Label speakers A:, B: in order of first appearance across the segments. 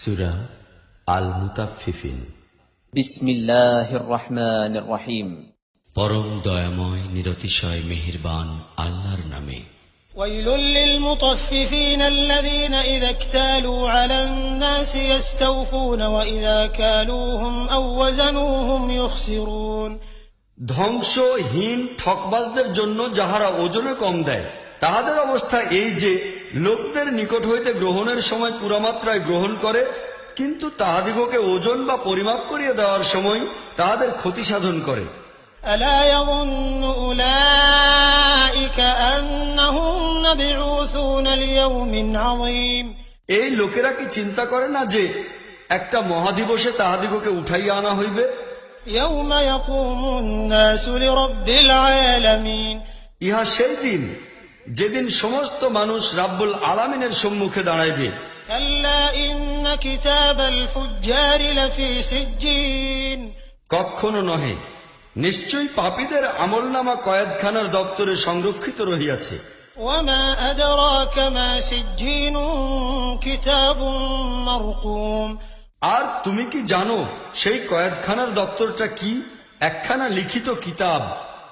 A: সূরা আল মুতাফফিফিন।
B: বিসমিল্লাহির রহমানির রহিম।
A: পরম দয়াময় নিরতিশয় মেহেরবান আল্লাহর নামে।
C: ওয়াইলুল লিল মুতাফফিফিন আল্লাযীনা ইযা ইকতালু আলান নাসি ইস্তাওফুনা ওয়া ইযা কালুহুম আও ওয়াজানুহুম ইখসিরুন।
D: ধ্বংসহীন ঠকবাজদের জন্য যাহারা ওজনে কম দেয়, তাহাদের অবস্থা এই যে লোকদের নিকট হইতে গ্রহণের সময় পুরামাত্রায় গ্রহণ করে, কিন্তু তাহাদিগকে ওজন বা পরিমাপ করিয়া দেওয়ার সময় তাহাদের ক্ষতি সাধন করে।
C: আলা ইয়াযুন্নু উলাইকা আন্নাহুম মাবউসুনা লিয়াউমিন আযীম।
D: এই লোকেরা কি চিন্তা করে না যে একটা মহাদিবসে তাহাদিগকে উঠাইয়া আনা হইবে?
C: ইয়াউমা ইয়াকুমুন নাসু লিরাব্বিল আলামিন।
D: ইহা সেই দিন যেদিন সমস্ত মানুষ রাব্বুল আলামিনের সম্মুখে দাঁড়াইবে।
C: কাল্লা ইন্না কিতাবাল ফুজ্জারি লাফি সিজ্জিন।
D: কখনো নহে, নিশ্চয়ই পাপীদের আমলনামা কয়েদখানার দপ্তরে সংরক্ষিত রহিয়াছে।
C: ওয়ামা আদরাকা মা সিজ্জিন কিতাবুম মারকুম।
D: আর তুমি কি জানো সেই কয়েদখানার দপ্তরটা কি? একখানা লিখিত কিতাব।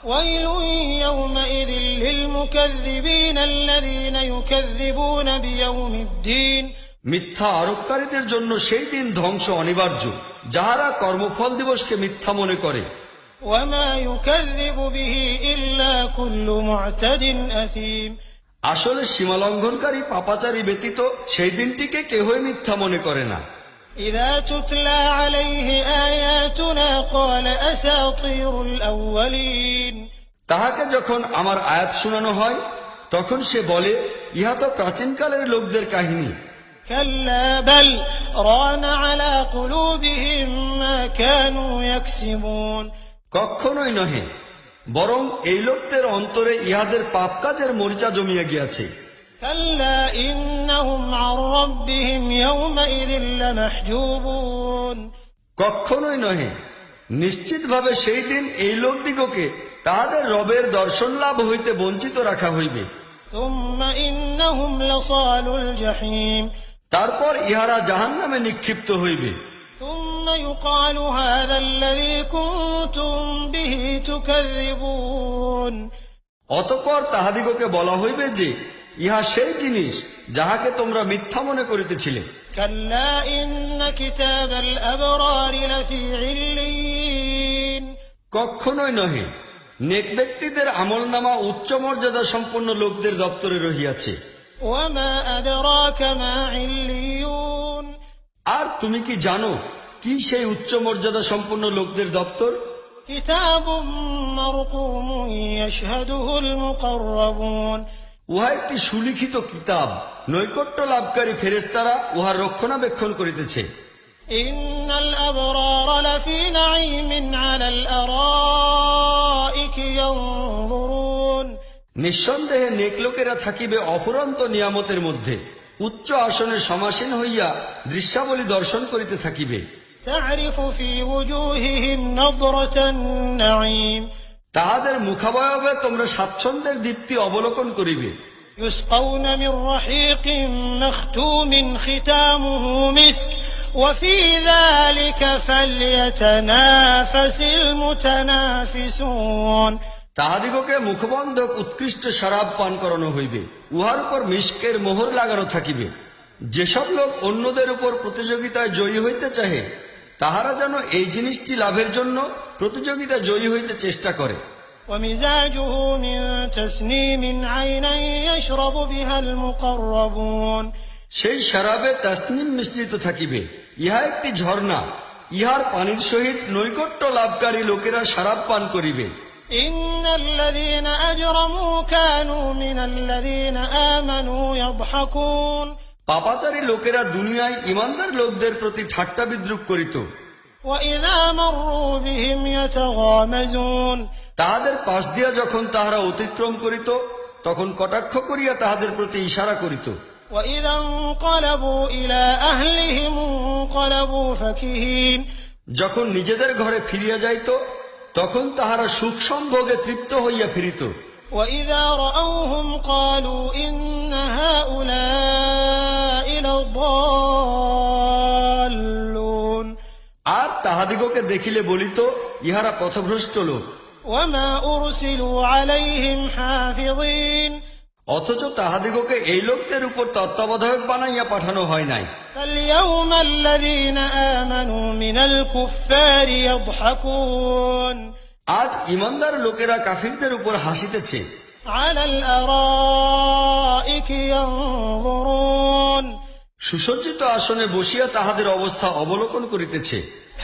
C: ওয়াইলুন ইয়াওমাইযিল লিল মুকাযযিবিন আল্লাযীনা ইউকাযযিবুনা বিয়াউমিদ্দিন।
D: মিথ্যা আরোপকারীদের জন্য সেই দিন ধ্বংস অনিবার্য, যাহারা কর্মফল দিবসকে মিথ্যা মনে করে।
C: ওয়ামা ইউকাযযিবু বিহি ইল্লা কুল্লু মু'তাদিন আযীম।
D: আসলে সীমালঙ্ঘনকারী পাপাচারী ব্যতীত সেই দিনটিকে কেহই মিথ্যা মনে করে না।
C: ইযা তুতলা আলাইহি আয়াতুনা ক্বালা আসাতিরুল আউয়ালিন।
D: তাহাকে যখন আমার আয়াত শোনানো হয়, তখন সে বলে, ইহা তো প্রাচীনকালের লোকদের কাহিনী।
C: কাল্লা বাল রানা আলা কুলুবিহিম মা কানু ইয়াকসিবুন।
D: কখনোই নহে, বরং এই লোকদের অন্তরে ইহাদের পাপ কাজের মরিচা জমিয়া গিয়াছে।
C: কাল্লা ইন্নাহুম আন রাব্বিহিম ইয়াওমাইযিন লামাহজুবুন।
D: কখনোই নহে, নিশ্চিতভাবে সেই দিন এই লোকদিগকে তাহাদের রবের দর্শন লাভ হইতে বঞ্চিত রাখা হইবে।
C: সুম্মা ইন্নাহুম লাসালুল জাহিম।
D: তারপর ইহারা জাহান্নামে নিক্ষিপ্ত হইবে।
C: সুম্মা ইউকালু হাযা আল্লাযী কুনতুম বিহি তুকাযযিবুন।
D: অতঃপর তাহাদিগকে বলা হইবে যে, ইহা সেই জিনিস যাহাকে তোমরা মিথ্যা মনে করিতেছিলে।
C: কাল্লা ইন্না কিতাবাল আবরারি লাফি ইল্লিয়িন।
D: কখনোই নহে, নেক ব্যক্তিদের আমলনামা উচ্চ মর্যাদা সম্পন্ন লোকদের দপ্তরে রহিয়াছে।
C: ওয়ামা আদরাকা মা ইল্লিয়ুন।
D: আর তুমি কি জানো কি সেই উচ্চ মর্যাদা সম্পন্ন লোকদের দপ্তর?
C: কিতাবুম মারকুমুন ইয়াশহাদুহুল মুকাররাবুন।
D: উহা একটি সুলিখিত কিতাব, নৈকট্য লাভকারী ফেরেশতারা উহার রক্ষণাবেক্ষণ করিতেছে।
C: ইন্নাল আবরারা লাফি নাঈমিন আলাল আরাইকি ইয়ানজুরুন।
D: নিঃসন্দেহে নেক লোকেরা থাকিবে অফুরন্ত নিয়ামতের মধ্যে, উচ্চ আসনে সমাসীন হইয়া দৃশ্যাবলী দর্শন করিতে থাকিবে।
C: তা'রিফু ফি ওয়ুজুহিহিম নাযরাতান নাঈম।
D: তাহাদের মুখাবয়বে তোমরা স্বাচ্ছন্দ্যের দীপ্তি অবলোকন করিবে।
C: ইউসকাউনা মির রাহীকিম মাখতুমিন খিতামুহু মিসক ওয়া ফি যালিকা ফালইয়াতানাফাসিল মুতানাফিসুন।
D: তাহাদিগকে মুখবন্ধক উৎকৃষ্ট শরাব পান করানো হইবে, উহার উপর মিশকের মোহর লাগানো থাকিবে। যেসব লোক অন্যদের উপর প্রতিযোগিতায় জয়ী হইতে চাহে, তাহারা যেন এই জিনিসটি লাভের জন্য প্রতিযোগিতায় জয়ী হইতে চেষ্টা করে।
C: ওয়ামিজাজুহু মিন তাসনিমিন আইনান ইয়াশরাবু বিহাল মুকাররাবুন।
D: সেই শরাবে তাসনিম মিশ্রিত থাকিবে, ইহা একটি ঝর্ণা, ইহার পানির সহিত নৈকট্য লাভকারী লোকেরা শরাব পান করিবে।
C: ইন্নাল্লাযীনা আজরামু কানু মিনাল্লাযীনা আমানু ইয়াদহাকুন।
D: পাপাচারী লোকেরা দুনিয়ায় ঈমানদার লোকদের প্রতি ঠাট্টা বিদ্রূপ করিত।
C: ওয়াইযা মাররু বিহিম ইয়াতাগামাজুন।
D: তাহাদের পাশ দিয়া যখন তাহারা অতিক্রম করিত, তখন কটাক্ষ করিয়া তাহাদের প্রতি ইশারা করিত।
C: ওয়াইযা ইনকালাবু ইলা আহলিহিম ইনকালাবু ফাকিহিন।
D: যখন নিজেদের ঘরে ফিরিয়া যাইত, তখন তাহারা সুখ সম্ভোগে তৃপ্ত হইয়া ফিরিত।
C: ওয়াইযা রাআউহুম ক্বালু ইন্না হাউলা'i লাযাল্লুন।
D: তাহাদিগকে দেখিলে বলিত, ইহারা পথভ্রষ্ট লোক।
C: وما أرسلوا عليهم حافظين
D: অথচ তাহাদিগকে এই লোকদের উপর তত্ত্বাবধায়ক বানাইয়া পাঠানো হয় নাই।
C: فاليوم الذين آمنوا من الكفار يضحكون
D: আজ ইমানদার লোকেরা কাফিরদের উপর হাসিতেছে।
C: على الأرائك ينظرون
D: সুসজ্জিত আসনে বসিয়া তাহাদের অবস্থা অবলোকন করিতেছে।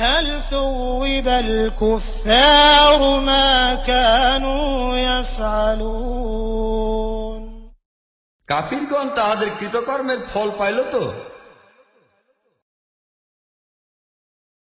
C: هل ثوب الكفار ما كانوا يفعلون
D: কাফিরগণ তাহাদের কৃতকর্মের ফল পাইল তো?